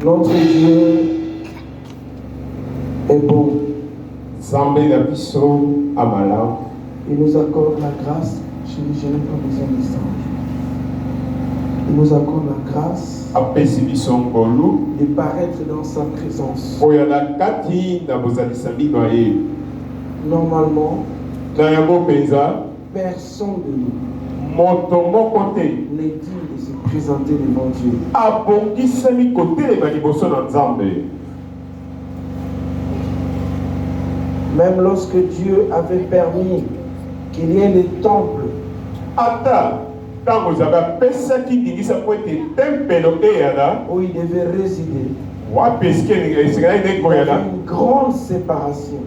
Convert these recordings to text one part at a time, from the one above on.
Notre Dieu est bon. Il nous accorde la grâce. Je n'ai pas besoin de ça. Il nous accorde la grâce de paraître dans sa présence. Normalement, personne de nous n'est digne de se présenter devant Dieu. Même lorsque Dieu avait permis qu'il y ait les temples, où il devait résider, il y avait une grande séparation.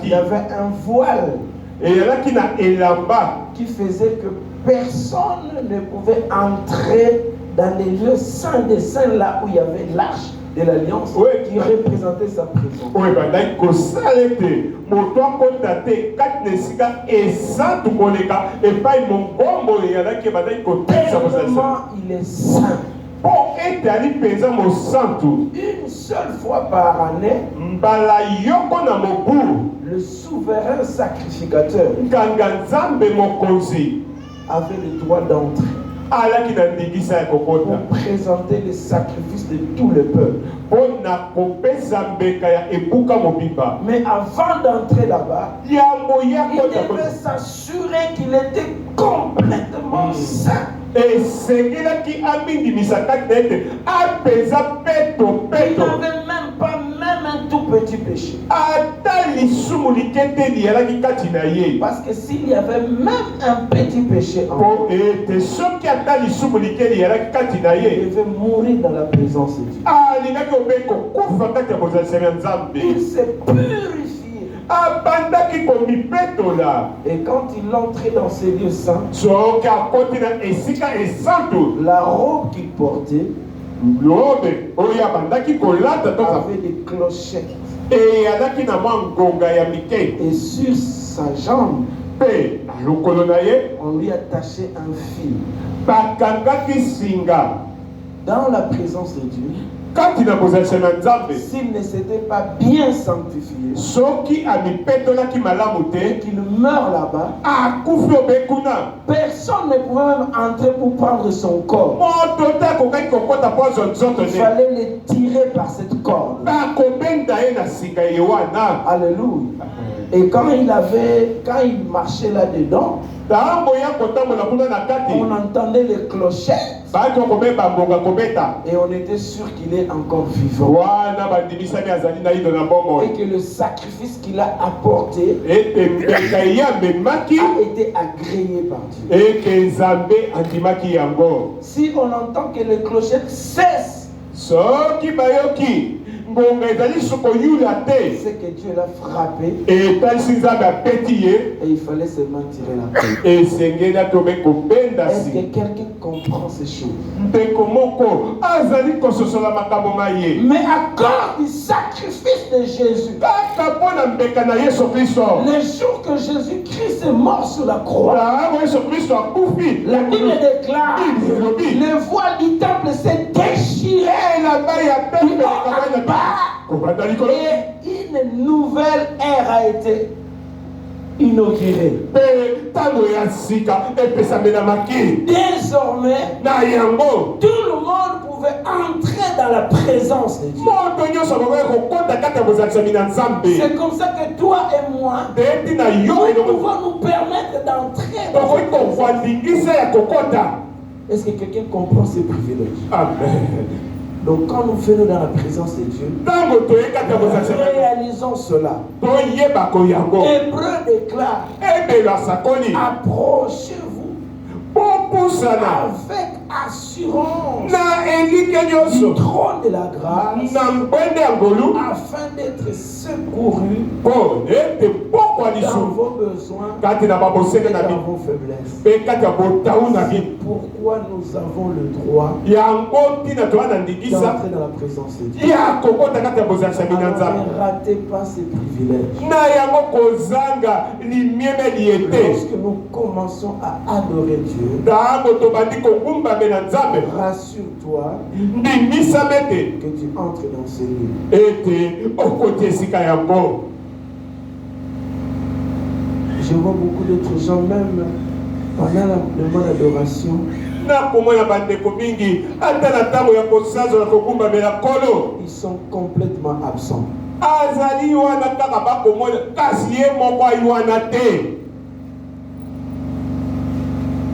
Il y avait un voile qui faisait que personne ne pouvait entrer dans les lieux saints des saints, là où il y avait l'arche de l'alliance qui représentait sa présence. Tellement il est saint. Une seule fois par année, le souverain sacrificateur avait le droit d'entrer pour présenter les sacrifices de tout le peuple. Mais avant d'entrer là-bas, il devait s'assurer qu'il était complètement saint. Il n'avait même pas un tout petit péché. Parce que s'il y avait même un petit péché en lui, il devait mourir dans la présence de Dieu. Il s'est purifié. Et quand il entrait dans ces lieux saints, la robe qu'il portait avait des clochettes. Et sur sa jambe, on lui attachait un fil. Dans la présence de Dieu, s'il ne s'était pas bien sanctifié, et qu'il meurt là-bas, personne ne pouvait même entrer pour prendre son corps. Il fallait les tirer par cette corde. Alléluia. Et quand il marchait là-dedans, on entendait les clochettes. Et on était sûr qu'il est encore vivant. Et que le sacrifice qu'il a apporté a été agréé par Dieu. Si on entend que les clochettes cessent, c'est que Dieu l'a frappé et il fallait seulement tirer la tête. Est-ce que quelqu'un comprend ces choses? Mais à cause du sacrifice de Jésus, le jour que Jésus-Christ est mort sur la croix, la Bible déclare le voile du temple s'est déchiré. Et une nouvelle ère a été inaugurée. Désormais, tout le monde pouvait entrer dans la présence de Dieu. C'est comme ça que toi et moi, nous pouvons nous permettre d'entrer dans cette présence. Est-ce que quelqu'un comprend ces privilèges? Amen. Donc quand nous venons dans la présence de Dieu, réalisons cela. Hébreu déclare, approchez-vous avec assurance du trône de la grâce afin d'être secouru dans vos besoins et dans vos faiblesses. C'est pourquoi nous avons le droit d'entrer dans la présence de Dieu. Ne ratez pas ces privilèges. Lorsque nous commençons à adorer Dieu, rassure-toi que tu entres dans ces lieux. Je vois beaucoup d'autres gens, même pendant le moment d'adoration, ils sont complètement absents.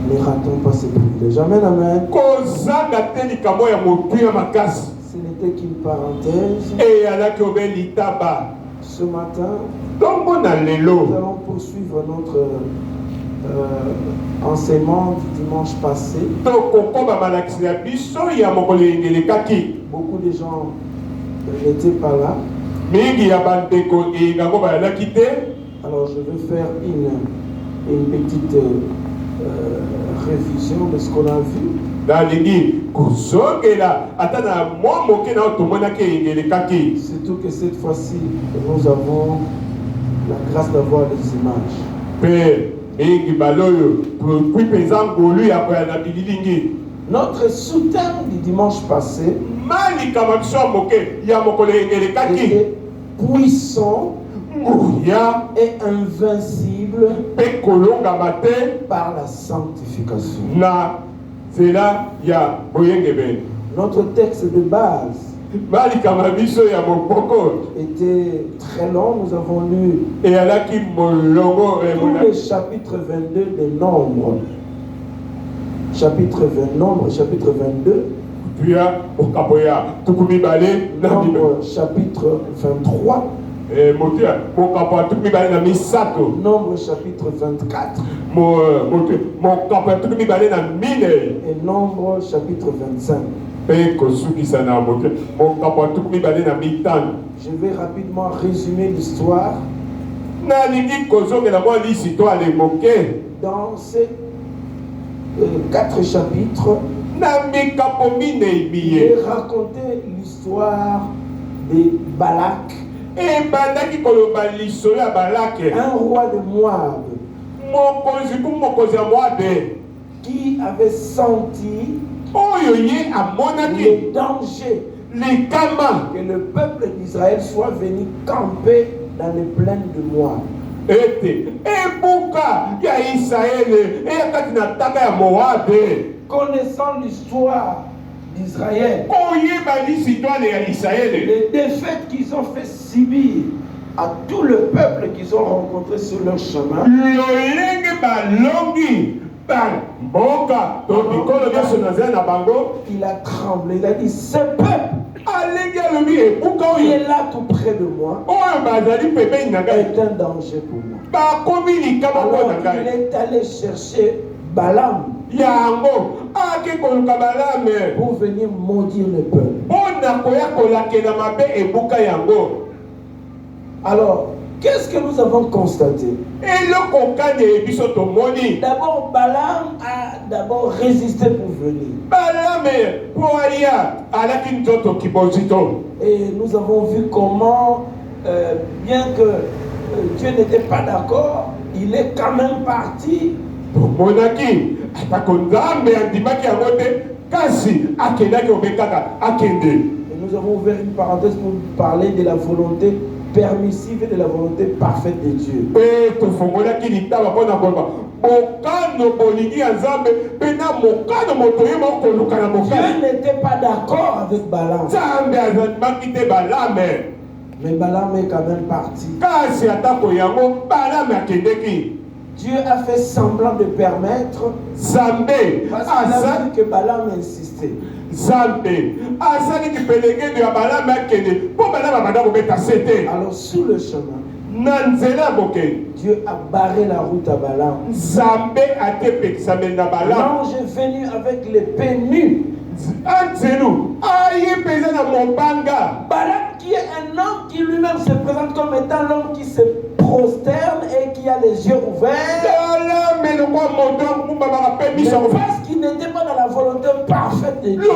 Ne ratons pas ces privilèges. Amen, amen. Ce n'était qu'une parenthèse. Ce matin, nous allons poursuivre notre enseignement du dimanche passé. Beaucoup de gens n'étaient pas là. Alors je vais faire une petite révision de ce qu'on a vu. Surtout que cette fois-ci, nous avons la grâce d'avoir des images. Notre sous-thème du dimanche passé était puissant et invincible par la sanctification. Notre texte de base était très long. Nous avons lu tout le chapitre 22 des Nombres. Chapitre 22. Nombre chapitre 23. Nombre chapitre 24. Et Nombre chapitre 25. Je vais rapidement résumer l'histoire. Dans ces 4 chapitres, il est raconté l'histoire de Balak, un roi de Moab, qui avait senti le danger que le peuple d'Israël soit venu camper dans les plaines de Moab. Connaissant l'histoire d'Israël, les défaites qu'ils ont fait subir à tout le peuple qu'ils ont rencontré sur leur chemin, il a tremblé, il a dit: ce peuple qui est là tout près de moi est un danger pour moi. Alors il est allé chercher Balaam pour venir maudire le peuple. Alors, qu'est-ce que nous avons constaté? D'abord, Balaam a résisté pour venir. Et nous avons vu comment, bien que Dieu n'était pas d'accord, il est quand même parti. Et nous avons ouvert une parenthèse pour parler de la volonté permissive et de la volonté parfaite de Dieu. Dieu n'était pas d'accord avec Balaam. Mais Balaam est quand même parti. Dieu a fait semblant de permettre parce qu'il a vu que Balaam insistait. Alors sur le chemin, Dieu a barré la route à Balaam. L'ange est venu avec l'épée nue. Balaam qui est un homme qui lui-même se présente comme étant l'homme qui se prosterne et qui a les yeux ouverts. Mais parce qu'il qu'il n'était pas dans la volonté parfaite de Dieu, Dieu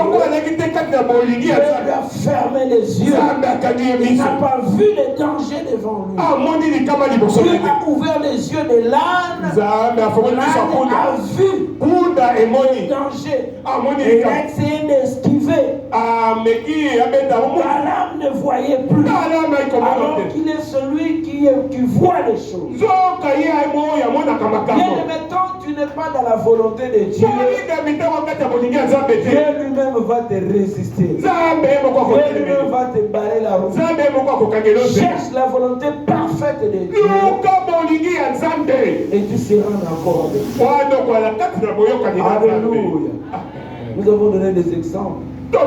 lui a fermé les yeux. Il n'a pas vu les dangers devant lui. Dieu a ouvert les yeux de l'âne. L'âne a vu les dangers. Et il a essayé d'esquiver. Balaam ne voyait plus. Alors qu'il est celui qui voit les choses. Bien aimé, tant que tu n'es pas dans la volonté de Dieu, Dieu lui-même va te résister. Dieu lui-même va te barrer la route. Cherche la volonté parfaite de Dieu et tu seras encore avec Dieu. Alléluia. Nous avons donné des exemples. Les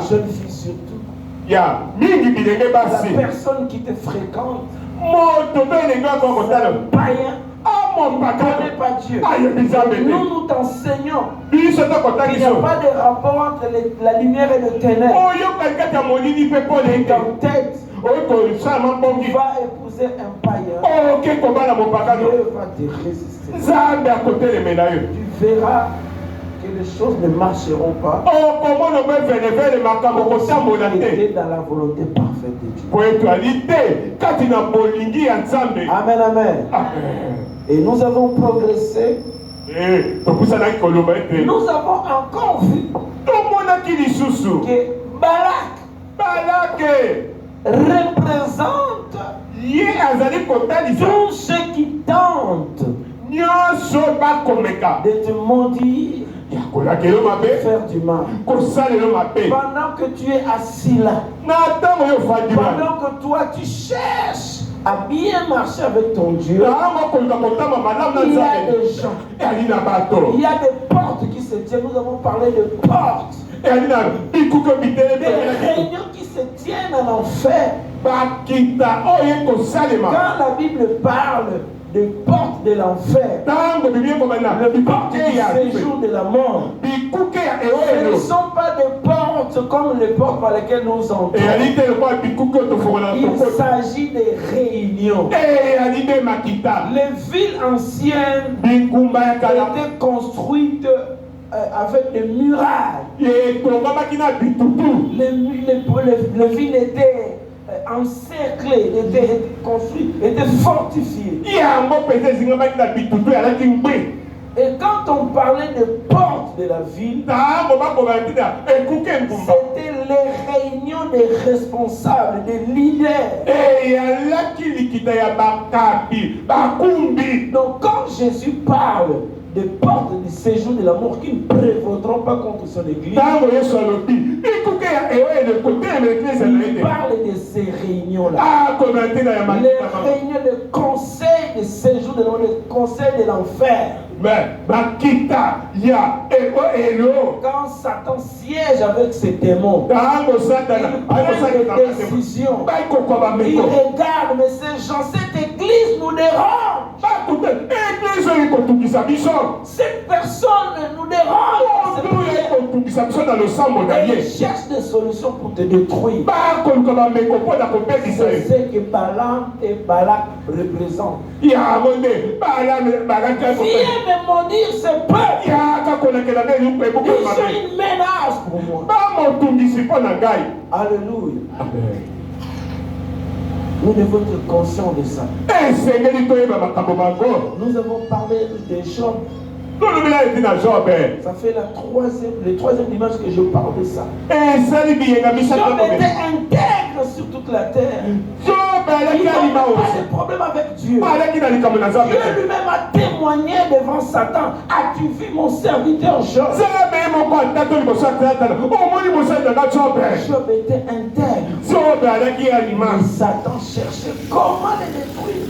jeunes filles surtout. La personne qui te fréquente, païen, ne connaît pas Dieu. Nous t'enseignons qu'il n'y a pas de rapport entre la lumière et le ténèbre. Et ta tête, tu vas épouser un païen. Dieu va te résister. Tu verras que les choses ne marcheront pas. Était dans la volonté parfaite de Dieu. Amen, amen. Et nous avons progressé. Nous avons encore vu que Balak représente tous ceux qui tentent de te maudire, de faire du mal. Pendant que tu es assis là, pendant que toi tu cherches à bien marcher avec ton Dieu, il y a des gens, il y a des portes qui se tiennent. Nous avons parlé de portes, des réunions qui se tiennent en enfer. Quand la Bible parle de portes de l'enfer, le porte du séjour de la mort, ce ne sont pas des portes comme les portes par lesquelles nous entrons. Il s'agit des réunions. Les villes anciennes étaient construites avec des murailles. Les villes étaient encerclés, étaient construits, étaient fortifiés. Et quand on parlait de portes de la ville, c'était les réunions des responsables, des leaders. Donc quand Jésus parle des portes du séjour de la mort qui ne prévaudront pas contre son église, il parle de ces réunions-là. Les réunions de conseil de séjour de la mort, de conseil de l'enfer. Quand Satan siège avec ses démons, il prend des décisions. Il regarde, mais ces gens, cette église nous dérange. Cette personne nous dérange. Et il cherche des solutions pour te détruire. C'est ce que Balaam et Balak représentent. Viens me maudire ce peuple. Ils sont une menace pour moi. Alléluia. Nous devons être conscients de ça. Nous avons parlé des gens. Ça fait le troisième dimanche que je parle de ça. Job était intègre sur toute la terre. Il n'avait pas de problème avec Dieu. Dieu lui-même a témoigné devant Satan. As-tu vu mon serviteur Job? Job était intègre. Mais Satan cherchait comment le détruire.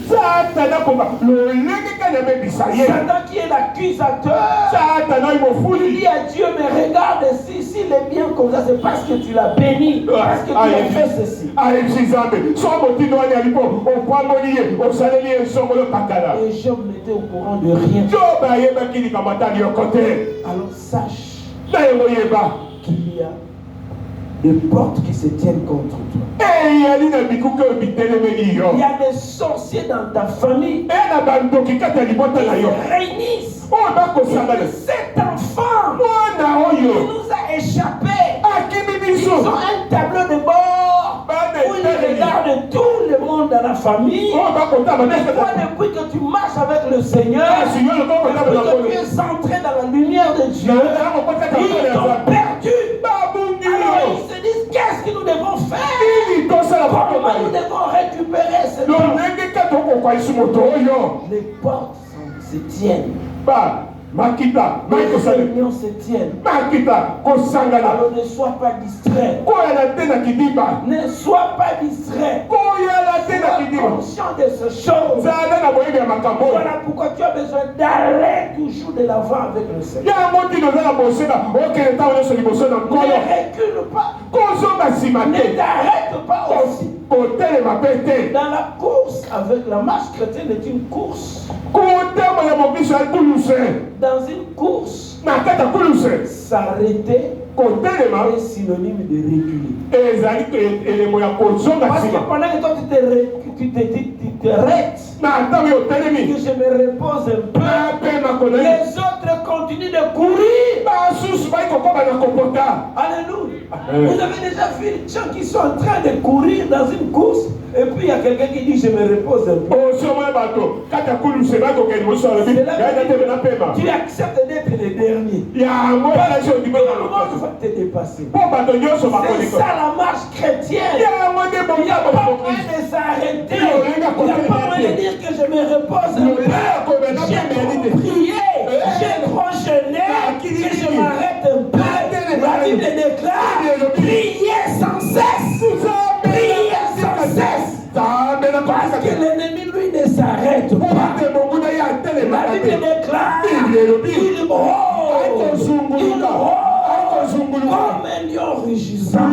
Satan qui est l'accusateur. Il dit à Dieu, mais regarde, s'il est bien comme ça, c'est parce que tu l'as béni, parce que tu as fait ceci. Et Job n'était au courant de rien. Alors sache qu'il y a des portes qui se tiennent contre toi. Il y a des sorciers dans ta famille. Ils réunissent. Cet enfant famille, toi, depuis que tu marches avec le Seigneur, depuis que tu es centré dans la lumière de Dieu, ils t'ont perdu. Alors ils se disent, qu'est-ce que nous devons faire? Comment nous devons récupérer ce temps? Les portes se tiennent. Les réunions se tiennent. Alors ne sois pas distrait. Ne sois pas distrait. Sois conscient de ces choses. Voilà pourquoi tu as besoin d'aller toujours de l'avant avec le Seigneur. Ne recule pas. Ne t'arrête pas aussi. Dans la course avec la marche chrétienne est une course. Dans une course, s'arrêter est synonyme de reculer. Parce que pendant que toi tu t'arrêtes, que je me repose un peu, les autres continuent de courir. Alléluia. Vous avez déjà vu les gens qui sont en train de courir dans une course, et puis il y a quelqu'un qui dit je me repose un peu. Tu acceptes d'être le dernier. Tout le monde va te dépasser. C'est ça la marche chrétienne. Il n'y a pas moyen de s'arrêter. Il n'y a pas moyen de dire que je me repose un peu. J'ai trop prié, j'ai trop jeûné, que je m'arrête un peu. La Bible déclare, priez sans cesse. Priez sans cesse. Parce que l'ennemi, lui, ne s'arrête pas. La Bible déclare, il rôde comme un lion rugissant.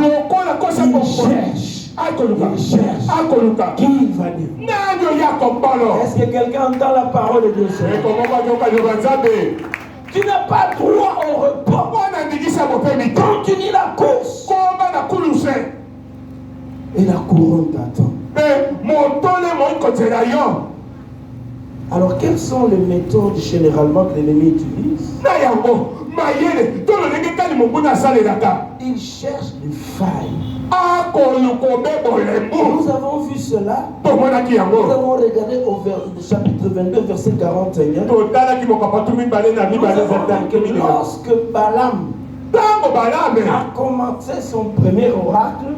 Il cherche qui il va devenir. Est-ce que quelqu'un entend la parole de Dieu? Tu n'as pas droit au repos. Continue la course. Et la couronne t'attend. Alors, quelles sont les méthodes généralement que l'ennemi utilise? Il cherche des failles. Nous avons vu cela. Nous avons regardé au chapitre 22, verset 41. Nous avons vu que lorsque Balaam a commencé son premier oracle,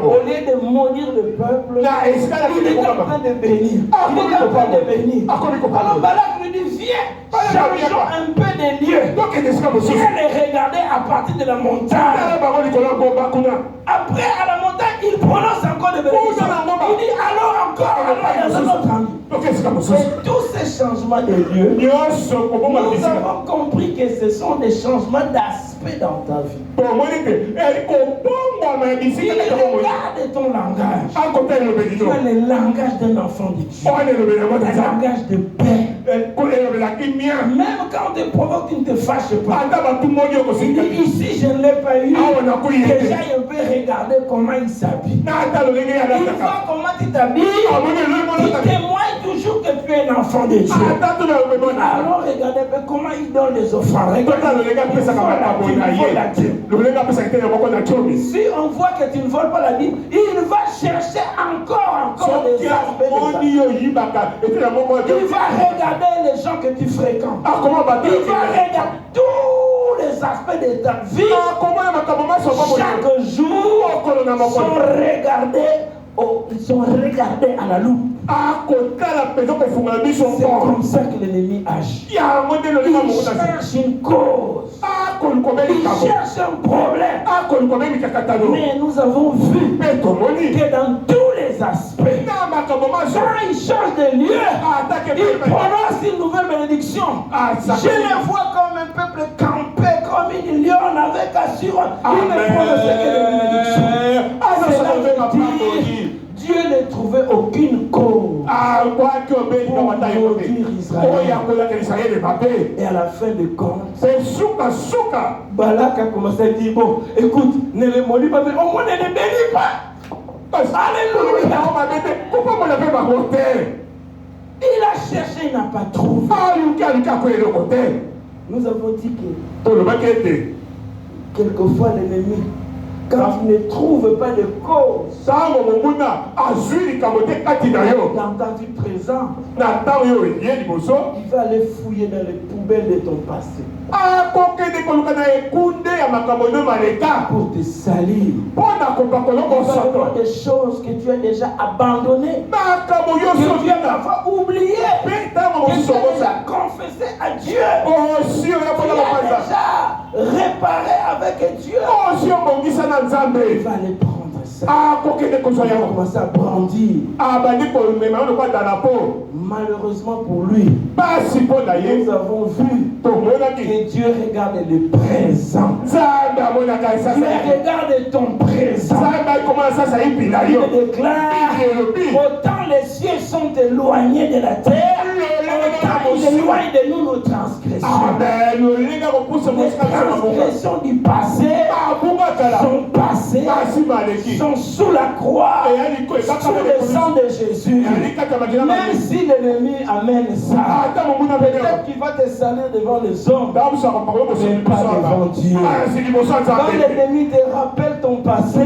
au lieu de maudire le peuple, il est en train de bénir. Alors Balak lui dit, viens, changeons un peu de lieu. Viens les regarder à partir de la montagne. Après, à la montagne, il prononce encore de bénédictions. Il dit, alors encore, alors dans un autre endroit. Et tous ces changements de lieu, nous avons compris que ce sont des changements d'aspect dans ta vie. Il regarde ton langage. Tu as le langage d'un enfant de Dieu. Un langage de paix. Même quand on te provoque, tu ne te fâches pas. Il dit, ici, je ne l'ai pas eu. Déjà, je peux regarder comment il s'habille. Il voit comment tu t'habilles. Il témoigne toujours que tu es un enfant de Dieu. Alors, regardez comment il donne les offrandes. Regardez si on voit que tu ne voles pas la Bible, il va chercher encore des aspects de il va regarder les gens que tu fréquentes. Il va regarder tous les aspects de ta vie. Chaque jour, ils sont regardés à la loupe. C'est comme ça que l'ennemi agit. Il cherche une cause. Il cherche un problème. Mais nous avons vu que dans tous les aspects, quand il change de lieu, il prononce une nouvelle bénédiction. Je les vois comme un peuple campé, comme une lionne avec assurance. Il ne prononçait que des bénédictions. Dieu ne trouvait aucune cause pour maudire Israël. Et à la fin de compte, Balak a commencé à dire, bon, écoute, ne les maudis pas, mais au moins ne les bénis pas. Alléluia. Il a cherché, il n'a pas trouvé. Nous avons dit que quelquefois l'ennemi Quand tu ne trouves pas de cause dans ta vie présente, il va aller fouiller dans les poubelles de ton passé pour te salir. Il va voir des choses que tu as déjà abandonnées, que tu as parfois oubliées, que tu as déjà confessé à Dieu, tu as déjà réparé avec Dieu. Il va aller prendre ça. Il va commencer à brandir. Malheureusement pour lui, nous avons vu que Dieu regarde le présent. Dieu regarde ton présent. Il déclare, autant les cieux sont éloignés de la terre, autant il éloigne de nous nos transgressions. Les transgressions du passé sont passées, sont sous la croix, sous le sang de Jésus. Même si l'ennemi amène ça, peut-être qu'il va te salir devant les hommes, mais pas devant Dieu. Quand l'ennemi te rappelle ton passé,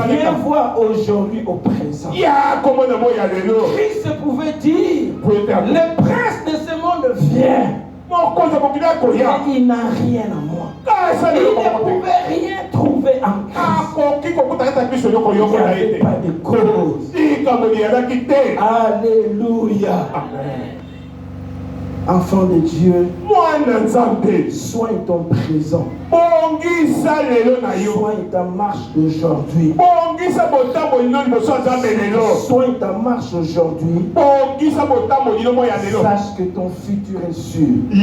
viens voir aujourd'hui au présent. Christ pouvait dire, le prince de ce monde vient, mais il n'a rien à moi. Il ne pouvait rien trouver en Christ. Il n'y avait pas de cause. Alléluia. Amen. Enfant de Dieu, soigne ton présent. Soigne ta marche d'aujourd'hui. Soigne ta marche aujourd'hui. Sache que ton futur est sûr. Et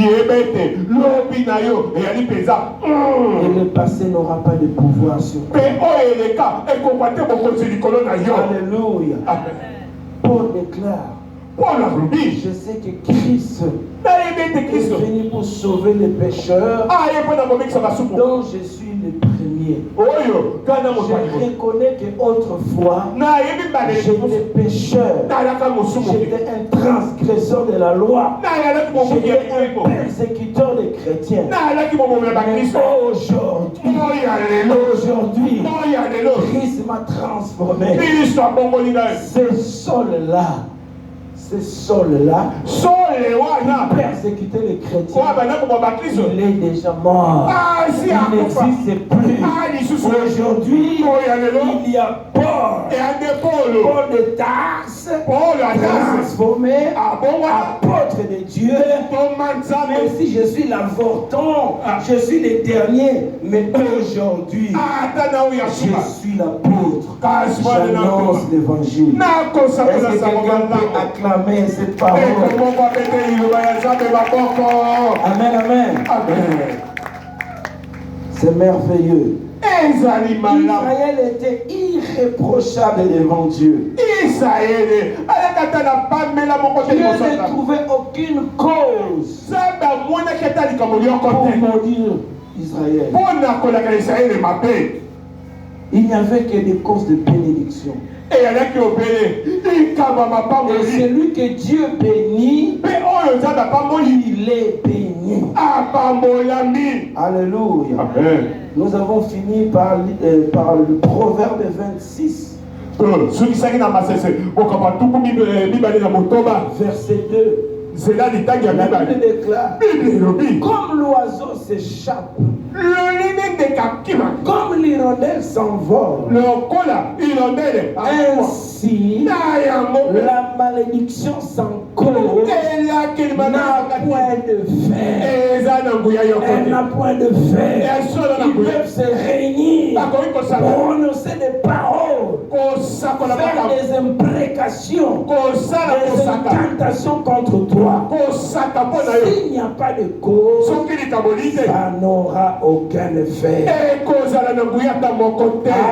le passé n'aura pas de pouvoir sur toi. Alléluia. Paul déclare, je sais que Christ est venu pour sauver les pécheurs, dont je suis le premier. Je reconnais qu'autrefois, j'étais pécheur, j'étais un transgresseur de la loi, j'étais un persécuteur des chrétiens. Aujourd'hui, Christ m'a transformé. Ce Saul-là, qui persécutait les chrétiens, il est déjà mort. Il n'existe plus. Aujourd'hui, il y a Paul de Tarse, transformé apôtre de Dieu. Même si je suis l'avorton, je suis le dernier, mais aujourd'hui, je suis l'apôtre. J'annonce l'évangile. Est-ce que quelqu'un peut acclamer cette parole? Amen, amen. C'est merveilleux. Israël était irréprochable devant Dieu. Dieu ne trouvait aucune cause pour maudire Israël. Il n'y avait que des causes de bénédiction. Et celui que Dieu bénit, il est béni. Alléluia. Amen. Nous avons fini par le proverbe 26. Verset 2. La Bible déclare, comme l'oiseau s'échappe, comme l'hirondelle s'envole, ainsi la malédiction sans cause n'a point de fin. Elle n'a point de fin. Ils peuvent se réunir, prononcer des paroles, faire des imprécations, des incantations contre toi. S'il n'y a pas de cause, ça n'aura aucun effet.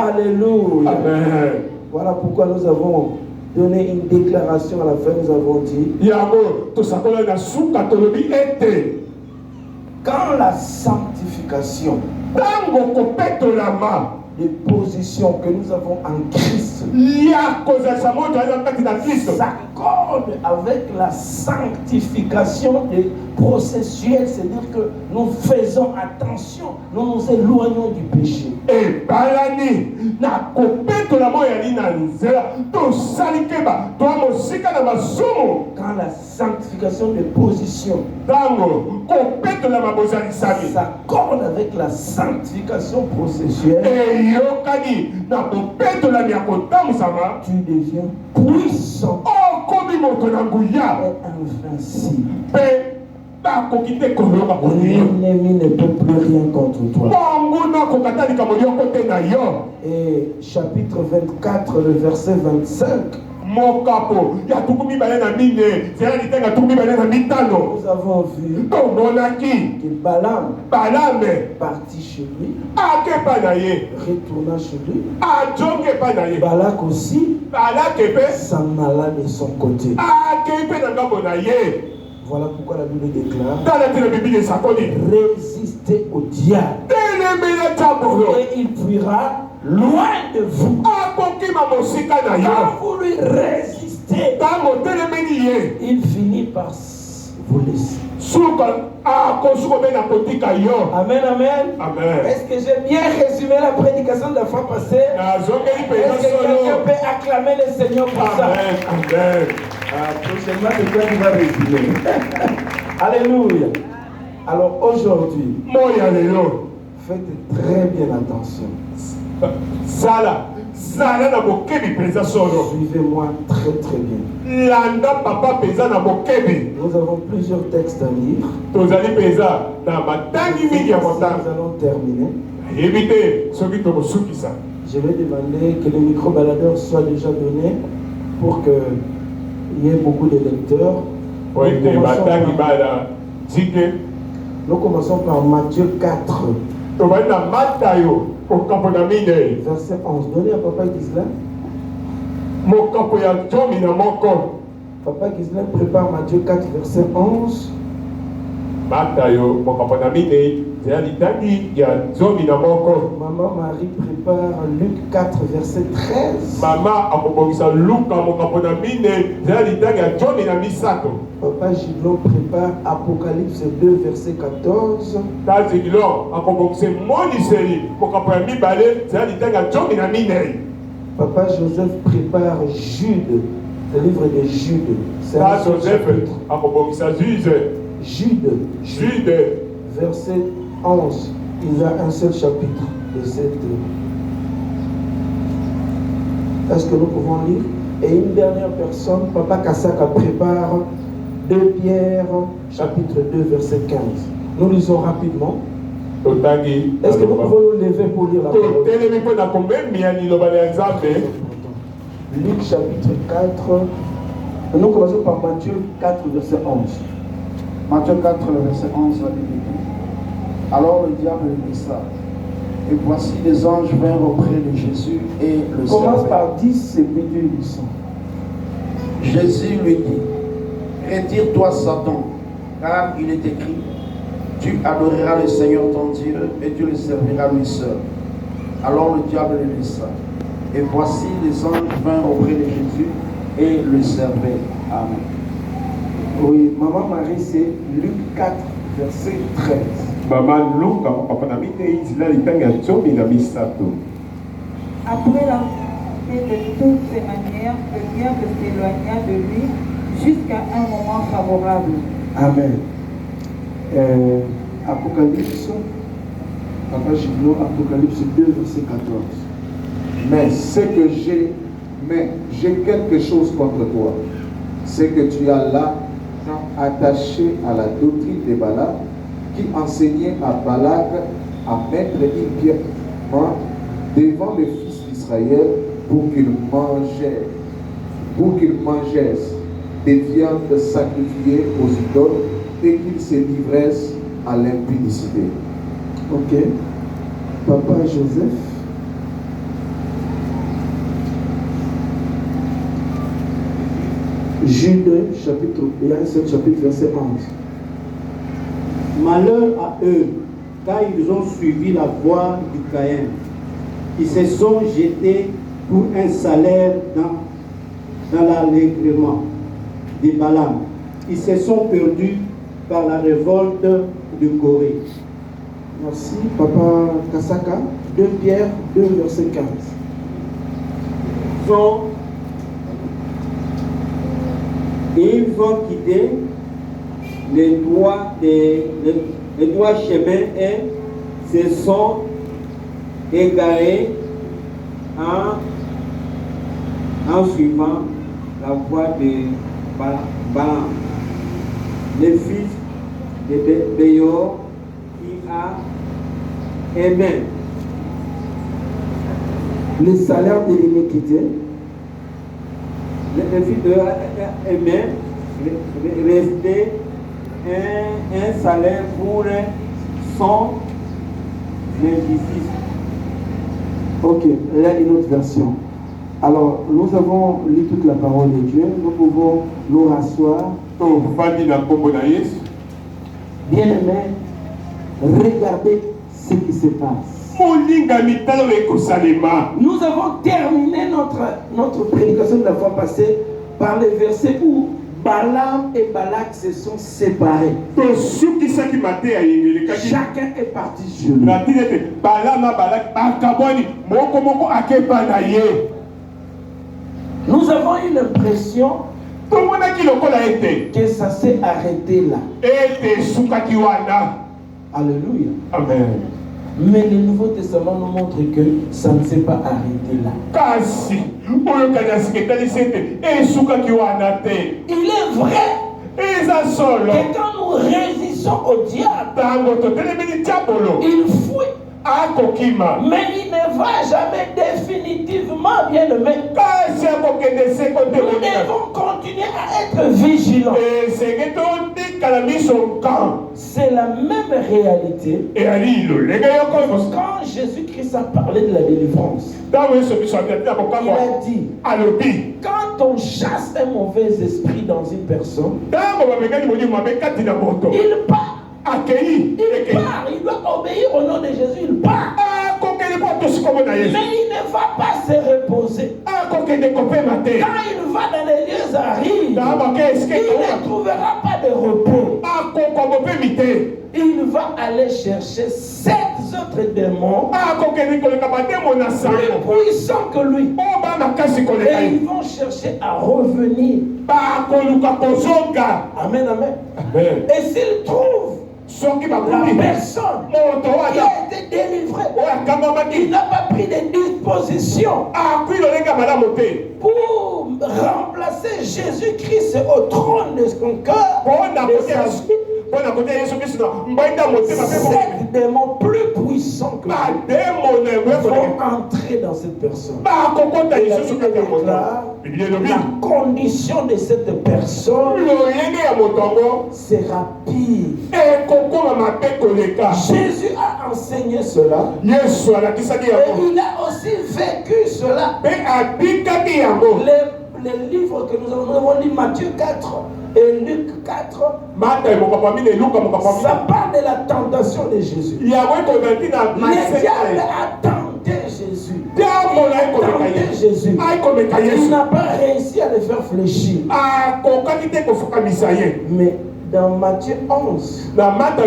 Alléluia. Amen. Voilà pourquoi nous avons donné une déclaration à la fin. Nous avons dit, quand la sanctification des positions que nous avons en Christ s'accorde avec la sanctification des processuels, c'est-à-dire que nous faisons attention, nous nous éloignons du péché. Et balani na kopeto la moya ni na nzela to salikeba to mosika na masomo. Quand la sanctification de position tango kopeto la mabozali sami s'accorde avec la sanctification processuelle, et yokani na kopeto la miakotamu sama, tu deviens puissant oh komi moto na nguya et invincible. L'ennemi ne peut plus rien contre toi. Et chapitre 24, le verset 25. Nous avons vu que Balaam partit chez lui, retourna chez lui. Balak aussi s'en alla de son côté. Voilà pourquoi la Bible déclare résistez au diable et il fuira loin de vous. Quand vous lui résistez, il finit par vous laisser. Amen, amen. Est-ce que j'ai bien résumé la prédication de la fois passée? Est-ce que quelqu'un peut acclamer le Seigneur pour ça? Amen. Prochainement, quelqu'un qui va résumer. Alléluia. Alors aujourd'hui, faites très bien attention. Suivez-moi très très bien. Nous avons plusieurs textes à lire. Nous allons terminer. Je vais demander que le micro-baladeur soit déjà donné pour qu'il y ait beaucoup de lecteurs. Nous commençons par Matthieu 4. Verset 11. Donnez à Papa Ghislain. Papa Ghislain prépare Matthieu 4, verset 11. Maman Marie prépare Luc 4, verset 13. Papa Gilon prépare Apocalypse 2, verset 14. Papa Joseph prépare Jude, le livre de Jude. C'est un seul chapitre. Jude, verset 11. Il y a un seul chapitre de cette. Est-ce que nous pouvons lire? Et une dernière personne, Papa Kassaka prépare 2 Pierre, chapitre 2, verset 15. Nous lisons rapidement. Est-ce que nous pouvons nous lever pour lire la parole? Luc chapitre 4. Nous commençons par Matthieu 4, verset 11. Matthieu 4, verset 11, la Bible dit: alors le diable le laissa. Et voici les anges vinrent auprès de Jésus et le servaient. Commence par 10 et puis tu lis. Jésus lui dit: retire-toi Satan, car il est écrit: tu adoreras le Seigneur ton Dieu et tu le serviras lui seul. Alors le diable le laissa. Et voici les anges vinrent auprès de Jésus et le servaient. Amen. Oui, Maman Marie, c'est Luc 4, verset 13. Maman Luc, après la fait de toutes ces manières, le diable s'éloigna de lui jusqu'à un moment favorable. Amen. Apocalypse, Papa Giblo, Apocalypse 2, verset 14. Mais j'ai quelque chose contre toi. C'est que tu as là attaché à la doctrine de Balaam, qui enseignait à Balak à mettre une pierre devant les fils d'Israël pour qu'ils mangeassent des viandes sacrifiées aux idoles et qu'ils se livressent à l'impudicité. Ok. Papa Joseph. Jude, chapitre, il y a un seul chapitre, verset 11. Malheur à eux, car ils ont suivi la voie du Caïn. Ils se sont jetés pour un salaire dans l'allègrement. de Balaam. Ils se sont perdus par la révolte de Corée. Merci, Papa Kasaka. 2 Pierre 2, verset 15. Ils ont quitté les droits chemins et se sont égarés en suivant la voie de Balaam, le fils de Béor, qui a aimé le salaire de l'iniquité. Le fils de aimer rester un salaire pour son injustice. Ok, là une autre version. Alors, nous avons lu toute la parole de Dieu. Nous pouvons nous rasseoir. Bien aimé, regardez ce qui se passe. Nous avons terminé notre prédication de la fois passée par les versets où Balaam et Balak se sont séparés. Chacun est parti sur lui. Nous avons eu l'impression que ça s'est arrêté là. Alléluia. Amen. Mais le Nouveau Testament nous montre que ça ne s'est pas arrêté là. Il est vrai que quand nous résistons au diable, il fuit. Mais il ne va jamais définitivement, bien aimé. Nous devons continuer à être vigilants. C'est la même réalité. Quand Jésus-Christ a parlé de la délivrance, il a dit, quand on chasse un mauvais esprit dans une personne, il part. Il doit obéir au nom de Jésus, il part. Mais il ne va pas se reposer. Quand il va dans les lieux arides, il ne trouvera pas de repos. Il va aller chercher 7 autres démons plus puissants que lui. Et ils vont chercher à revenir. Amen, amen. Et s'ils trouvent la personne qui a été délivrée, il n'a pas pris de dispositions pour remplacer Jésus-Christ au trône de son cœur, sept démons plus puissants que lui vont entrer dans cette personne. La condition de cette personne sera pire. Jésus a enseigné cela. Et il a aussi vécu cela. Les livres que nous avons lu, Matthieu 4 et Luc 4, ça parle de la tentation de Jésus. Le diable a tenté Jésus. Il n'a pas réussi à le faire fléchir. Mais dans Matthieu 11, la Bible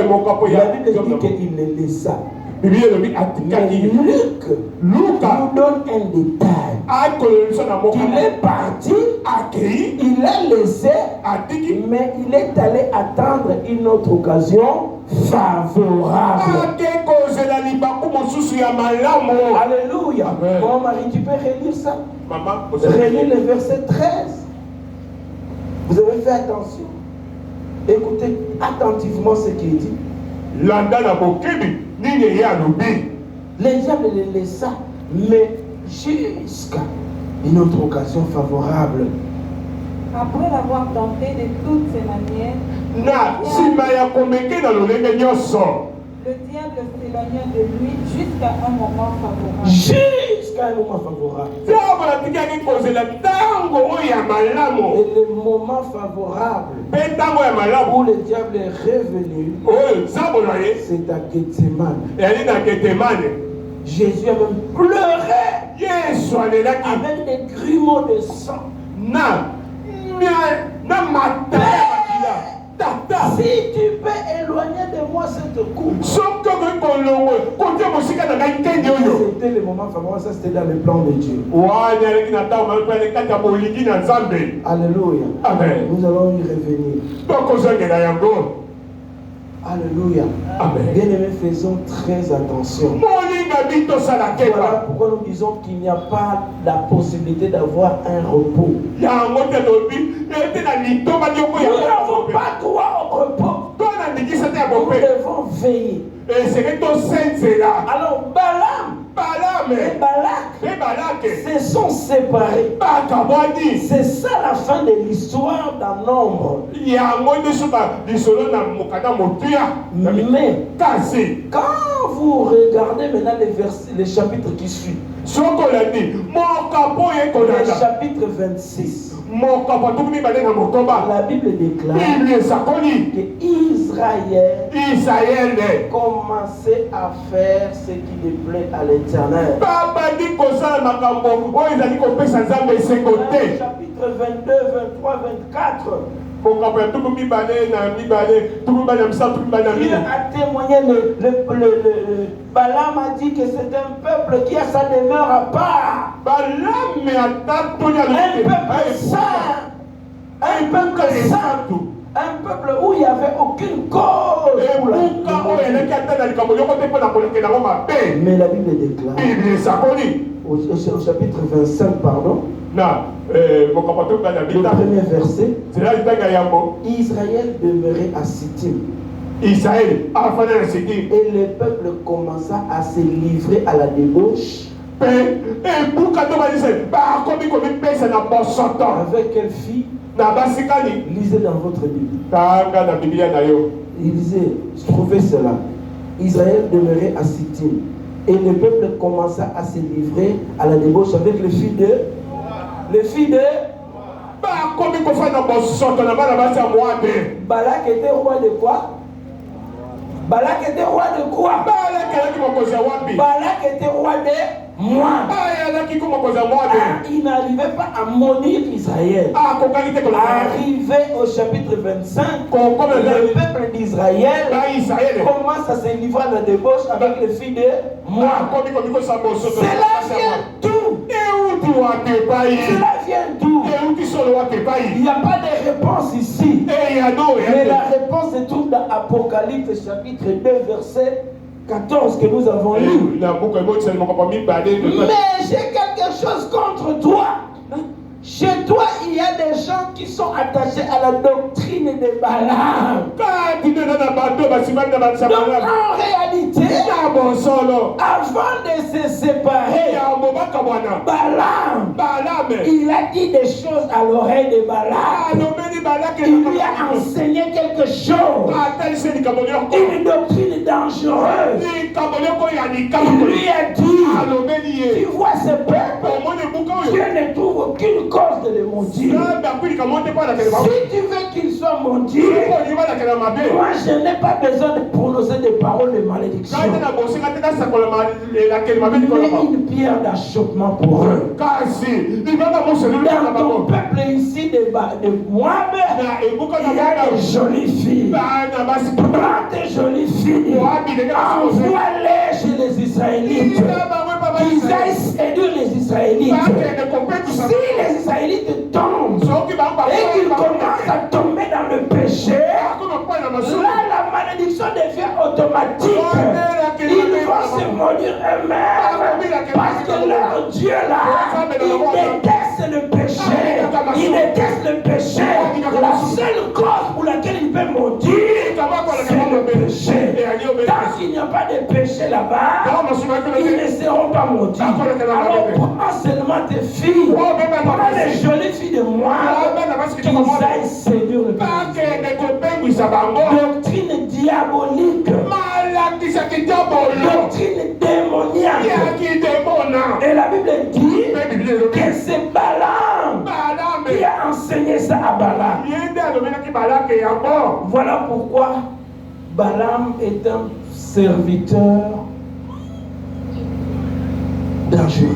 dit qu'il le laissa. Mais Luc nous donne un détail. Il est parti, il a laissé, mais il est allé attendre une autre occasion favorable. Alléluia. Mon mari, tu peux relire ça? Relire le verset 13. Vous avez fait attention. Écoutez attentivement ce qu'il dit. Le diable le laissa, mais jusqu'à une autre occasion favorable. Après l'avoir tenté de toutes ses manières, le diable s'éloigna de lui jusqu'à un moment favorable. Jusqu'à un moment favorable. Et le moment favorable où le diable est revenu, c'est à Gethsemane. Jésus a même pleuré avec des grumeaux de sang. Si tu peux éloigner de moi cette coupe. C'était le moment favorable, ça c'était dans le plan de Dieu. Alléluia. Amen. Nous allons y revenir. Alléluia. Amen. Bien-aimés, faisons très attention. Voilà pourquoi nous disons qu'il n'y a pas la possibilité d'avoir un repos. Nous n'avons pas droit au repos. Nous devons veiller. Alors Balaam et Balak se sont séparés. C'est ça la fin de l'histoire d'un nombre. Mais quand vous regardez maintenant les chapitres qui suivent, le chapitre 26, la Bible déclare que Israël commençait à faire ce qui déplaît à l'Éternel. Chapitre 22, 23, 24. Dieu a témoigné, Balaam a dit que c'est un peuple qui a sa demeure à part. Un peuple où il n'y avait aucune cause. Mais la Bible déclare au chapitre 25, pardon, le premier verset, Israël demeurait à Sittim. Et le peuple commença à se livrer à la débauche. Avec quelle fille? Lisez dans votre Bible. Il disait, trouvez cela. Israël demeurait à Sittim. Et le peuple commença à se livrer à la débauche avec les filles de... Balak était roi de quoi? Balak était roi de quoi? Balak était roi de Moab. Il n'arrivait pas à maudire Israël. Arrivé au chapitre 25, le peuple d'Israël commence à se livrer à la débauche avec les filles de Moab. Cela vient d'où? Cela vient d'où? Il n'y a pas de réponse ici. Mais la réponse se trouve dans Apocalypse chapitre 2 verset 14 que nous avons lu. Mais j'ai quelque chose contre toi. Chez toi, il y a des gens qui sont attachés à la doctrine de Balaam. Donc en réalité, avant de se séparer, Balaam, il a dit des choses à l'oreille de Balaam. Il lui a enseigné quelque chose, une doctrine dangereuse. Il lui a dit, tu vois ce peuple, Dieu ne trouve aucune cause de les maudire. Si tu veux qu'ils soient maudits, moi je n'ai pas besoin de prononcer des paroles de malédiction, mais une pierre d'achoppement pour eux. Dans ton peuple ici de Moab, il y a des jolies filles. Prends tes jolies filles, envoie-les chez les Israélites, qu'ils aillent séduire les Israélites. Si les Israélites tombent et qu'ils commencent à tomber dans le péché, là la malédiction devient automatique. Ils vont se maudire eux-mêmes parce que leur Dieu là, il déteste le péché. Il déteste le péché. La seule cause pour laquelle il peut maudire, c'est le péché. Tant qu'il n'y a pas de péché là-bas, ils ne seront pas maudits. Alors prends seulement tes filles, prends les jolies filles de moi, qu'ils aillent séduire le péché. Doctrine diabolique, doctrine démoniaque. Et la Bible dit que c'est Balaam qui a enseigné ça à Balaam. Voilà pourquoi Balaam est un serviteur dangereux.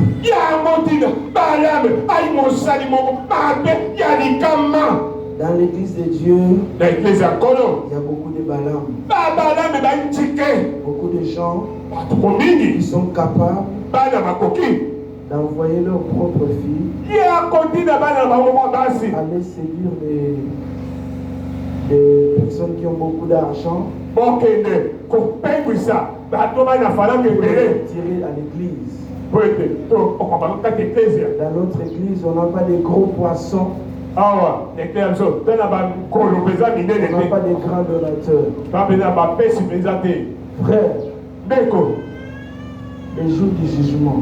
Dans l'église de Dieu, na église ya Nkolo il y a beaucoup de Balaam. babalame bantike Beaucoup de gens bato mingi qui sont capables bana makoki d'envoyer leurs propres filles ya kotina bana bango mwa basi aller séduire des personnes qui ont beaucoup d'argent bokende kopengwisa bato bana falanga pour les ebele tirer à l'église. po ete to okobanga kati eklezia Dans notre église, on n'a pas de gros poissons, awa ekleya biso to na bakolo mpenza minene on n'a pas te de grands donateurs. to mpenza bapesi mpenza te Frère, ndeko le jour du jugement,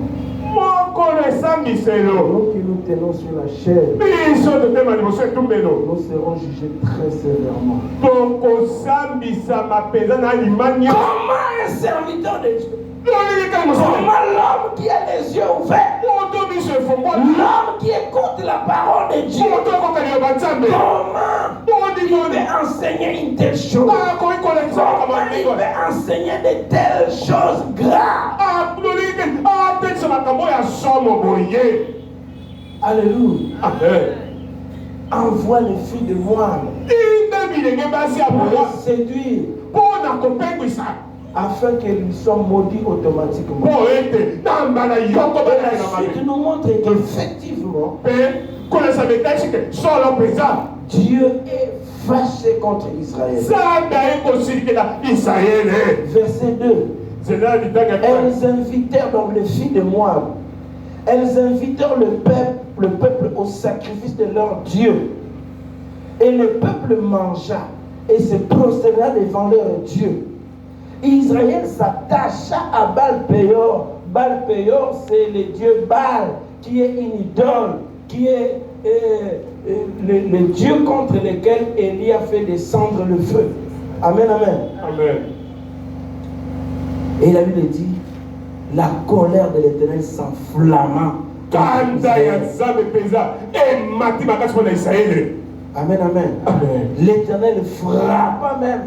mokolo esambiselo alors que nous tenons sur la chair, biso totema liboso etumbelo nous serons jugés très sévèrement. tokosambisama mpenza na limani Comment un serviteur de Dieu, tolikali mosala comment l'homme qui a les yeux ouverts, moto biso efongwa l'homme qui écoute la parole de Dieu, moto ekokali ya banzambe comment il peut enseigner une telle chose? akoki kolakisa Comment il makambo peut enseigner de telles choses graves? atekisa makambo ya somo boye Alléluia. amen Envoie les filles de Moab inde bilenge basi ya pour boya les séduire mpo na kopengwisa afin qu'ils soient maudits automatiquement. mpo ete na mbala yoko Et la balaina suite mabe nous montre qu'effectivement, mpe kolesa betasi ke solo mpenza Dieu est fâché contre Israël. nzambe aye kosilikela israele Verset 2. zela litanga Elles invitèrent donc les filles de Moab. Elles invitèrent le peuple au sacrifice de leur Dieu. Et le peuple mangea et se prosterna devant leur Dieu. Israël s'attacha à Baal-Péor. Baal-Péor, c'est le dieu Baal, qui est une idole, qui est le dieu contre lequel Élie a fait descendre le feu. Amen, amen. amen Et la Bible dit, la colère de l'Éternel s'enflamma. kanda ya nzambe mpenza emati makasi mpo na israele Amen, amen. amen L'Éternel frappa même.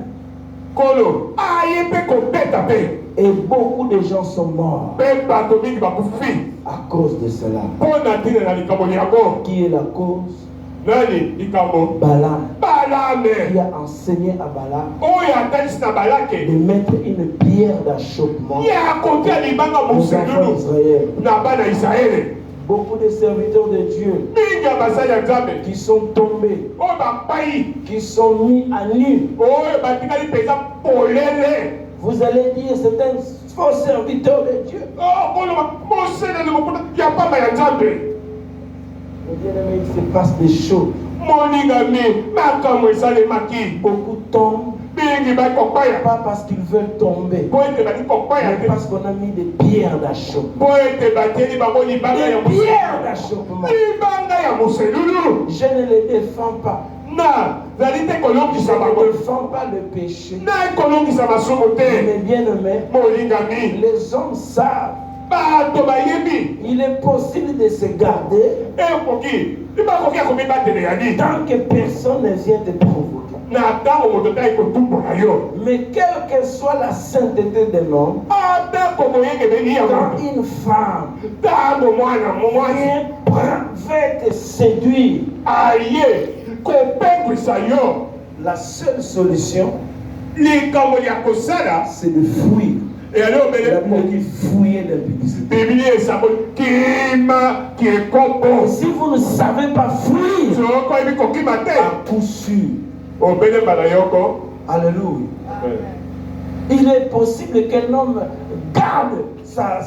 kolo aye mpe kobeta mpe Et beaucoup de gens sont morts mpe bato mingi bakufi à cause de cela. mpo na ntina na likambo yango Qui est la cause? nani likambo Balaam, qui balame a enseigné à Balaam oyo atalisi na balake de mettre une pierre d'achoppement ya kotia libanga aux enfants moselulu d'Israël. na bana israele Beaucoup de serviteurs de Dieu mingi ya basali ya nzambe qui sont tombés, oyo bapai qui sont mis à nu. oyo batikali mpenza polele Vous allez dire, c'est un faux serviteur de Dieu. koloba moselele mokuna ya pamba ya nzambe Mais bien aimé, il se passe des choses. moningami makambo esalemaki Beaucoup tombent, mingi bakokbaya pas parce qu'ils veulent tomber, po ete bati kokbaya mais te parce qu'on a mis des pierres d'achoppement. po ete batieli bango libanga ya Des pierres d'achoppement. libanga ya moselulu Je ne les défends pas. na zali te Je kolongisa ne bango défends pas le péché. na kolongisa masumu te Mais bien aimé, molingami les hommes savent. bato bayebi Il est possible de se garder ekoki libakoki ya komibatele ya nini tant que personne ne vient te provoquer. na ntango moto tai kotumbola yo Mais quelle que soit la sainteté de l'homme, atako moyengebeli ya quand moto une femme ntango mwana mwasi veut te séduire, aye kopengwisa yo la seule solution, likambo ya kosala c'est de fuir. eyali La obele Bible dit fuir l'impudicité. bibili esakoli kima Et kiekopo si vous ne savez pas fuir, soko yebi kokima te à coup sûr, obele mbala yoko alléluia, il est possible qu'un homme garde sa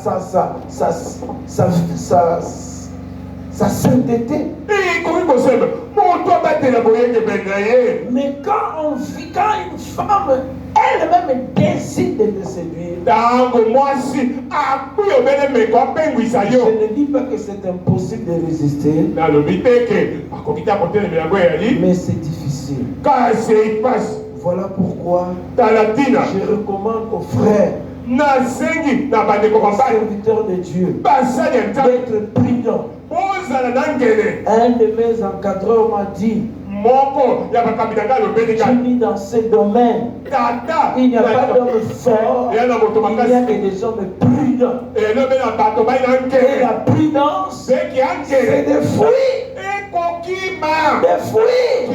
sainteté. ekoki kosemba moto abatela boyengebeli na ye Mais quand une femme elle-même décide de te séduire, ntango mwasi akui obele meko apengwisa je yo ne dis pas que c'est impossible de résister, nalobi te ke akoki te akotelema yango eyali mais c'est difficile. kasi eipasi Voilà pourquoi tala ntina je recommande aux frères, nasengi na bandeko aux mabali serviteurs de Dieu, basali ya nzambe d'être prudents. bozala na ngele Un de mes encadreurs m'a dit, moko ya bakambi na ngai alobeli tu ngai dis dans ce domaine, tata il n'y a pas d'homme fort, eya na moto il n'y a makasi que des hommes prudents. elobi na bato bai na Et ngele la prudence, beki ya c'est ngele de fuir. ekoki de fuir.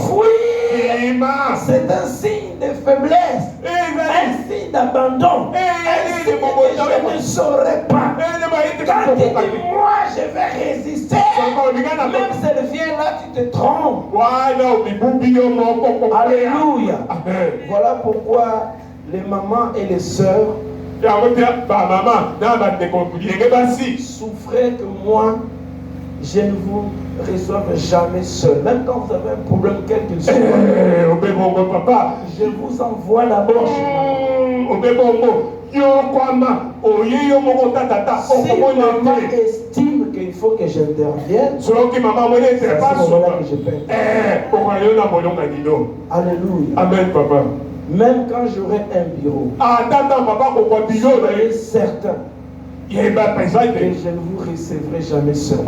Fuir. C'est un signe de faiblesse, un signe d'abandon, un signe que je ne saurais pas. Quand tu dis moi je vais résister, même si elle vient là, tu te trompes. Alléluia. Voilà pourquoi les mamans et les sœurs souffrez que moi je ne vous reçoive jamais seul. Même quand vous avez un problème quel qu'il soit, je vous envoie d'abord chez moi. Si maman estime qu'il faut que j'intervienne, c'est à ce moment-là que je peux. Alléluia. Amen, papa. Même quand j'aurai un bureau, soyez certain que je ne vous recevrai jamais seul.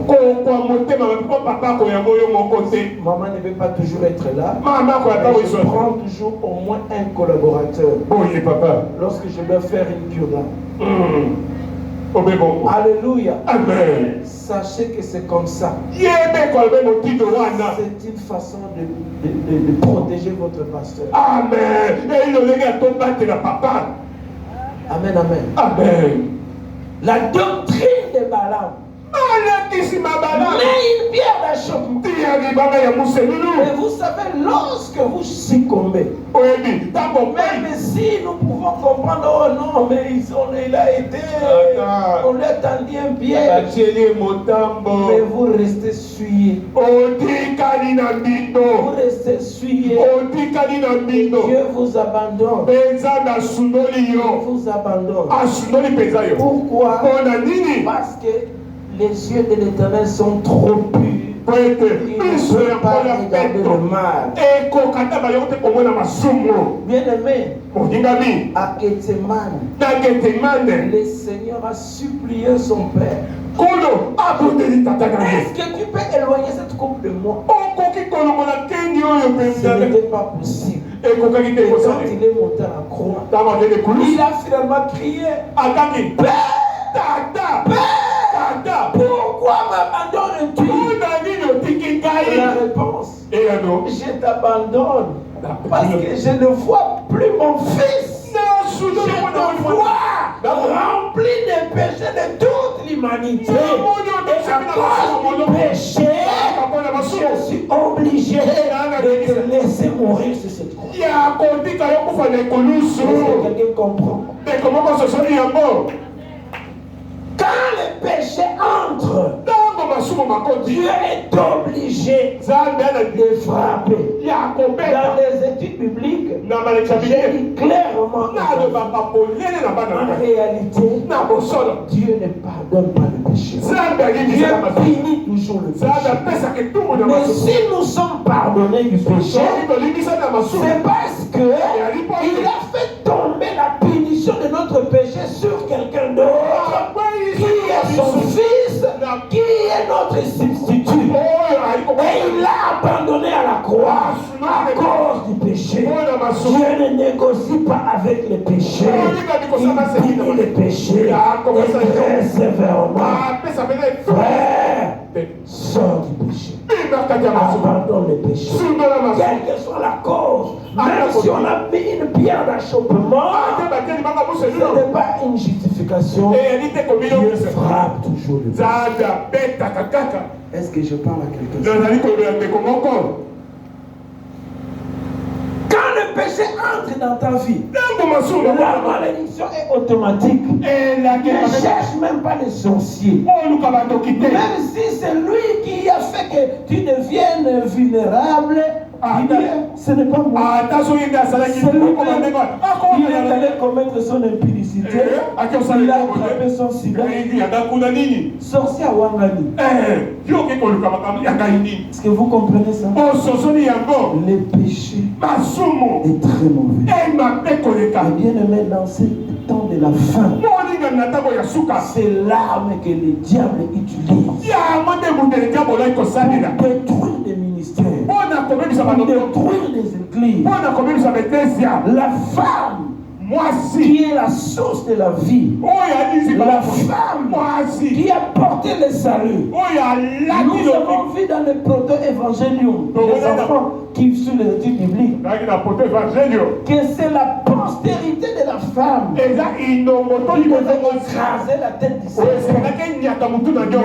Maman ne veut pas toujours être là, mais je prends toujours au moins un collaborateur lorsque je dois faire une cure d'âme. Alléluia. Amen. Sachez que c'est comme ça. C'est une façon de protéger votre pasteur. Amen. Amen, amen. Amen. La doctrine de Balaam met une pierre d'achoppement. Et vous savez, lorsque vous succombez, même si nous pouvons comprendre, oh non, mais il a été, on lui a tendu un piège, mais vous restez souillé. Vous restez souillé. Dieu vous abandonne. Dieu vous abandonne. Pourquoi? Parce que les yeux de l'Éternel sont trop purs. Il ne peut pas regarder le mal. Bien-aimé, à Gethsemane, le Seigneur a supplié son Père. Est-ce que tu peux éloigner cette coupe de moi? Ce n'était pas possible. Et quand il est monté à la croix, il a finalement crié, Père, Père, pourquoi m'abandonnes-tu? La réponse, je t'abandonne parce que je ne vois plus mon fils. Je te vois rempli de péchés de toute l'humanité. Et à cause du péché, je suis obligé de te laisser mourir sur cette croix. Est-ce que quelqu'un comprend? Quand le péché entre, Dieu est obligé de frapper. Dans les études bibliques, j'ai dit clairement en réalité, Dieu ne pardonne pas le péché. Dieu punit toujours le péché. Mais si nous sommes pardonnés du péché, c'est parce qu'il a fait tomber la punition de notre péché sur quelqu'un d'autre, qui est son fils, qui est notre substitut. Et il l'a abandonné à la croix à cause du péché. Dieu ne négocie pas avec les péchés. Il punit les péchés. Et très sévèrement, frère, sors du péché. Abandonne le péché. Quelle que soit la cause, même si on a mis une pierre d'achoppement, ce n'est pas une justification. Dieu frappe toujours le péché. Est-ce que je parle à quelqu'un? Quand le péché entre dans ta vie, la malédiction est automatique. Ne cherche même pas les sorciers. Même si c'est lui qui a fait que tu deviennes vulnérable, ce n'est pas moi. C'est lui qui est allé commettre son impudicité. Il a attrapé son sida. Sorcier à Wangani. Est-ce que vous comprenez ça? Le péché est très mauvais. Et bien aimé, dans ce temps de la fin, c'est l'arme que le diable utilise pour détruire des ministères, pour détruire des églises. La femme qui est la source de la vie, la femme qui a porté le salut. Nous avons vu dans le proto-évangélium des enfants qui suivent les études bibliques que c'est la postérité de la femme qui devait écraser la tête du Seigneur.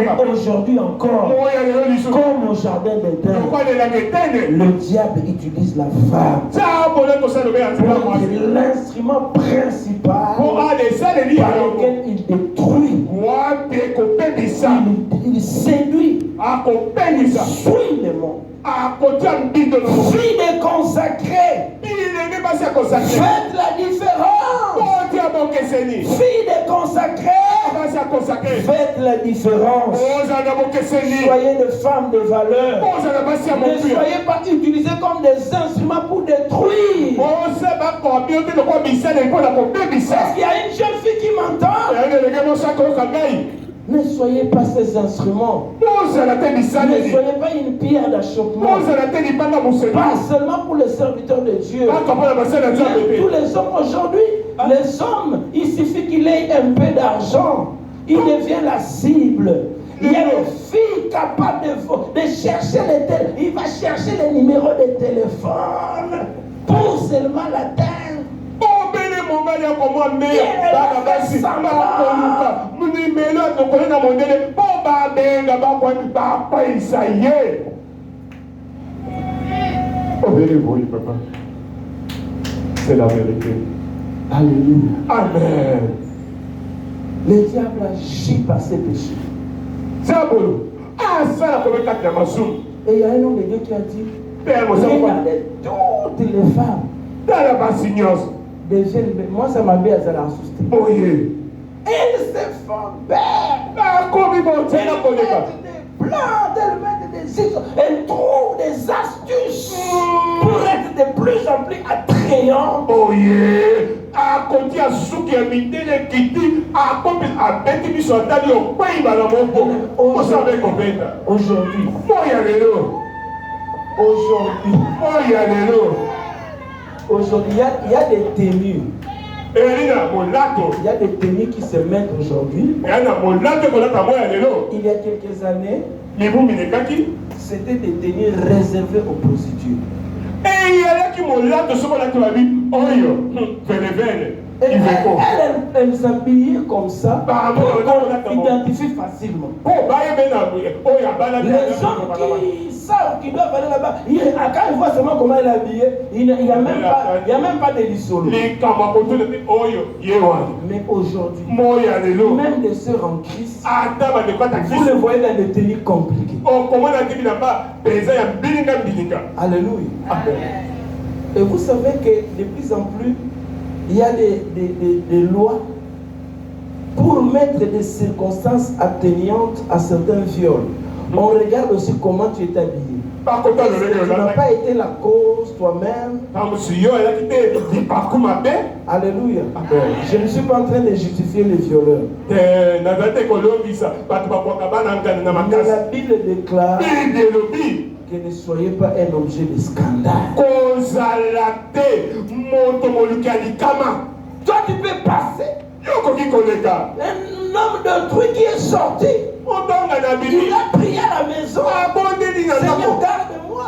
Mais aujourd'hui encore, comme au jardin d'Éden, le diable utilise la femme pour être l'instrument principal par lequel il détruit, il séduit, il suit le monde. Fille de consacrée, faites la différence. Fille de consacrée, faites la différence. Soyez des femmes de valeur. Ne soyez pas utilisés comme des instruments pour détruire. Est-ce qu'il y a une jeune fille qui m'entend? Ne soyez pas ces instruments. Ne soyez pas une pierre d'achoppement. Pas seulement pour les serviteurs de Dieu. Mais tous les hommes aujourd'hui, les hommes, il suffit qu'il ait un peu d'argent, il devient la cible. Il y a des filles capables de chercher les téléphones. Il va chercher les numéros de téléphone pour seulement l'atteindre. C'est la vérité. Alléluia. Amen. Le diable agit par ses péchés. Et il y a un homme de Dieu qui a dit, regardez toutes les femmes deviennent, moi ça m'a bien à assuster. Elles se font belles. Elles mettent des ciseaux. Elles trouvent des astuces pour être de plus en plus attrayantes. Aujourd'hui, il y a des tenues. Il y a des tenues qui se mettent aujourd'hui. Il y a quelques années, c'était des tenues réservées aux prostituées. Elle s'habillait comme ça pour qu'on l'identifie facilement. Les hommes qui savent qu'ils doivent aller là-bas, quand ils voient seulement comment elle est habillée, il n'y a même pas de lissolo. Mais aujourd'hui, même des sœurs en Christ, vous le voyez dans des tenues compliquées. Alléluia. Et vous savez que de plus en plus, il y a des lois pour mettre des circonstances atténuantes à certains viols. On regarde aussi comment tu es habillé. Tu n'as pas été la cause toi-même. Alléluia. Je ne suis pas en train de justifier les violeurs. Mais la Bible déclare que ne soyez pas un objet de scandale. Toi tu peux passer. Un homme d'autrui qui est sorti. Il a prié à la maison. Seigneur, garde-moi.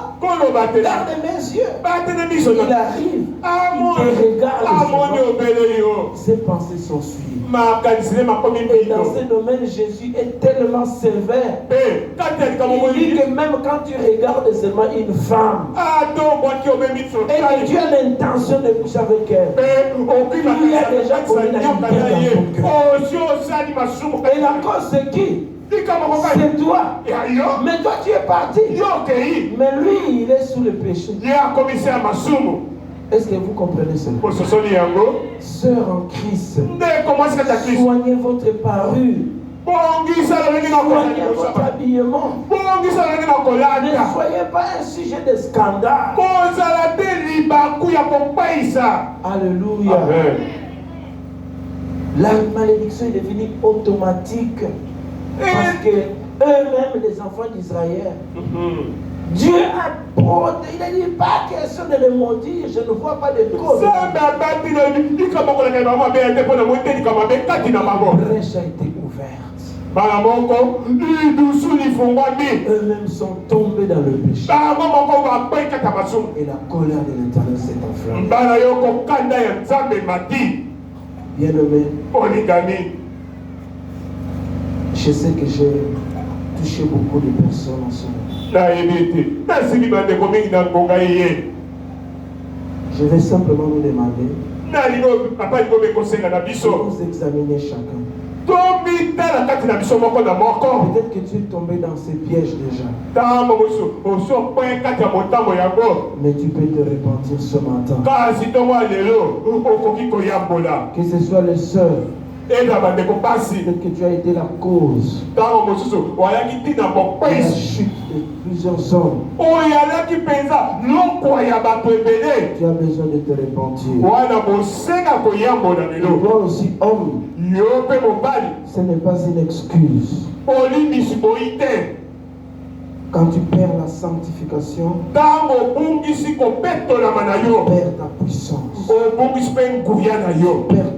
Garde mes yeux. Il arrive. Il regarde. Ses pensées sont suivies. Et dans ce domaine, Jésus est tellement sévère. Il dit que même quand tu regardes seulement une femme et que tu as l'intention de coucher avec elle, il y a déjà commis la liberté dans ton cœur. Et la cause c'est qui? C'est toi. Mais toi tu es parti. Mais lui il est sous le péché. Est-ce que vous comprenez cela? Sœurs en Christ, soignez votre parure. Soignez votre habillement. Ne soyez pas un sujet de scandale. Alléluia. La malédiction est devenue automatique. Parce que eux-mêmes, les enfants d'Israël, Dieu a porté, il n'a dit pas question de le maudire, je ne vois pas de cause. brèche a été ouverte. Eux-mêmes sont tombés dans le péché. Et la colère de l'Éternel s'est enflammée. Bien-aimé, je sais que j'ai touché beaucoup de personnes en ce moment. Je vais simplement nous demander de vous examiner chacun. Peut-être que tu es tombé dans ces pièges déjà. Mais tu peux te repentir ce matin. Que ce soit les sœurs. Peut-être que tu as été la cause de la chute de plusieurs hommes. Tu as besoin de te repentir. Et toi aussi, homme, ce n'est pas une excuse. Quand tu perds la sanctification, tu perds ta puissance, tu perds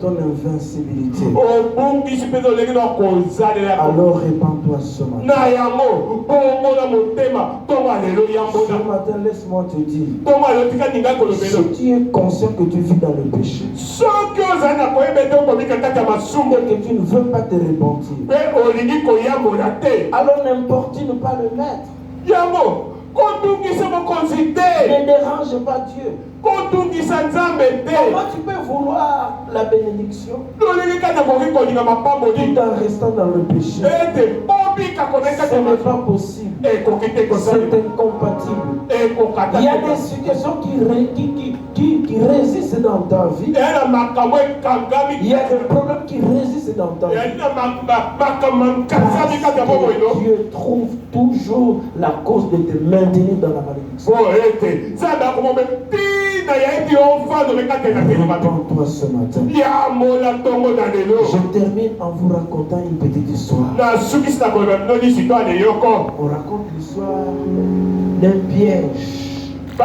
ton invincibilité. Alors répands-toi ce matin. Ce matin, laisse-moi te dire, si tu es conscient que tu vis dans le péché et que tu ne veux pas te repentir, alors n'importune pas le maître. Ne dérange pas Dieu. Comment tu peux vouloir la bénédiction tout en restant dans le péché? Ce n'est pas possible. C'est incompatible. Il y a des situations qui résistent dans ta vie. Il y a des problèmes qui résistent dans ta vie. Dieu trouve toujours la cause de te maintenir dans la malédiction. Répands-toi ce matin. Je termine en vous racontant une petite histoire. On raconte l'histoire d'un piège qui a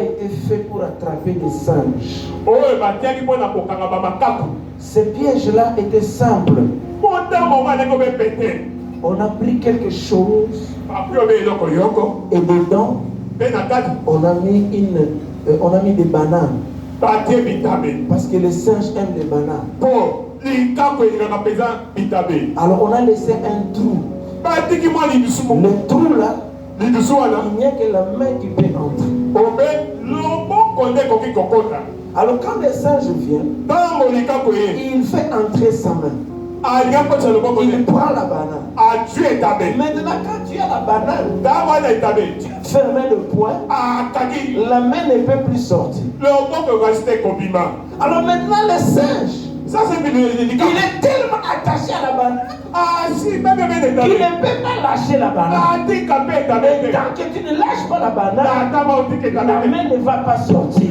été fait pour attraper des singes. Ce piège-là était simple. On a pris quelque chose et dedans on a mis des bananes. Parce que les singes aiment les bananes. Alors on a laissé un trou. Le trou là, il n'y a que la main qui peut entrer. Alors quand le singe vient, il fait entrer sa main. Il prend la banane. Maintenant, quand tu as la banane, tu as fermé le poing, la main ne peut plus sortir. Alors maintenant, le singe, il est tellement attaché à la banane qu'il ne peut pas lâcher la banane. Et tant que tu ne lâches pas la banane, la main ne va pas sortir.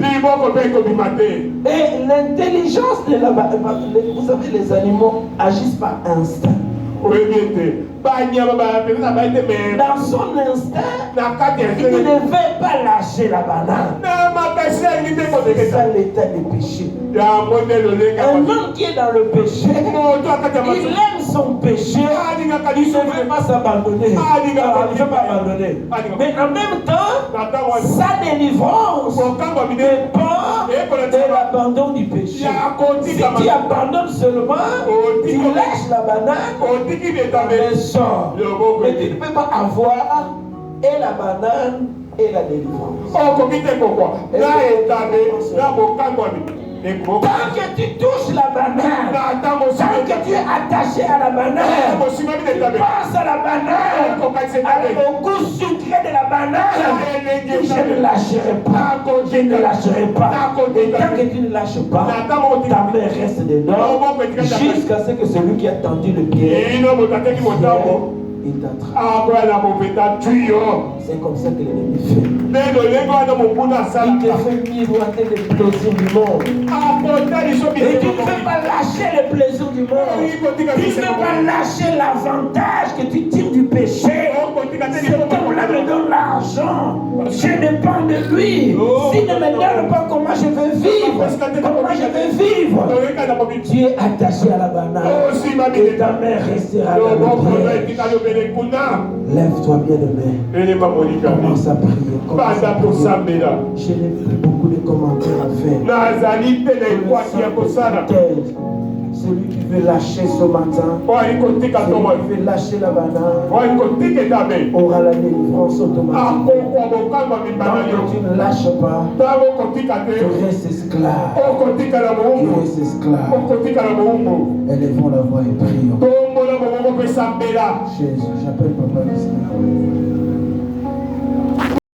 Et l'intelligence de la banane, vous savez, les animaux agissent par instinct. Dans son instinct, il ne veut pas lâcher la banane. C'est ça l'état du péché. Un homme qui est dans le péché, il aime son péché, il ne veut pas s'abandonner. Mais en même temps, sa délivrance dépend de l'abandon du péché. Si tu abandonnes seulement, tu lâches la banane, elle sort. Mais tu ne peux pas avoir et la banane et la délivrance. Tant que tu touches la banane, tant que tu es attaché à la banane, tu penses à la banane, au goût sucré de la banane, je ne lâcherai pas, je ne lâcherai pas. Et tant que tu ne lâches pas, ta main reste dedans, jusqu'à ce que celui qui a tendu le pied, il t'attrape. C'est comme ça que l'ennemi fait. Il te fait miroiter les plaisirs du monde. Et tu ne peux pas lâcher les plaisirs du monde. Tu ne peux pas lâcher l'avantage que tu tires du péché. Cet homme-là me donne l'argent. Je dépends de lui. S'il ne me donne pas, comment je vais vivre? Comment je vais vivre? Tu es attaché à la banane et ta mère restera dans le piège. Lève-toi, bien-aimé. Commence à prier. Je n'ai plus beaucoup de commentaires à faire. Celui qui veut lâcher ce matin, celui qui veut lâcher la banane, aura la délivrance automatique. Tant que tu ne lâches pas, tu restes esclave. Tu restes esclave. Élevons la voix et prions. Jésus, j'appelle Papa Christ.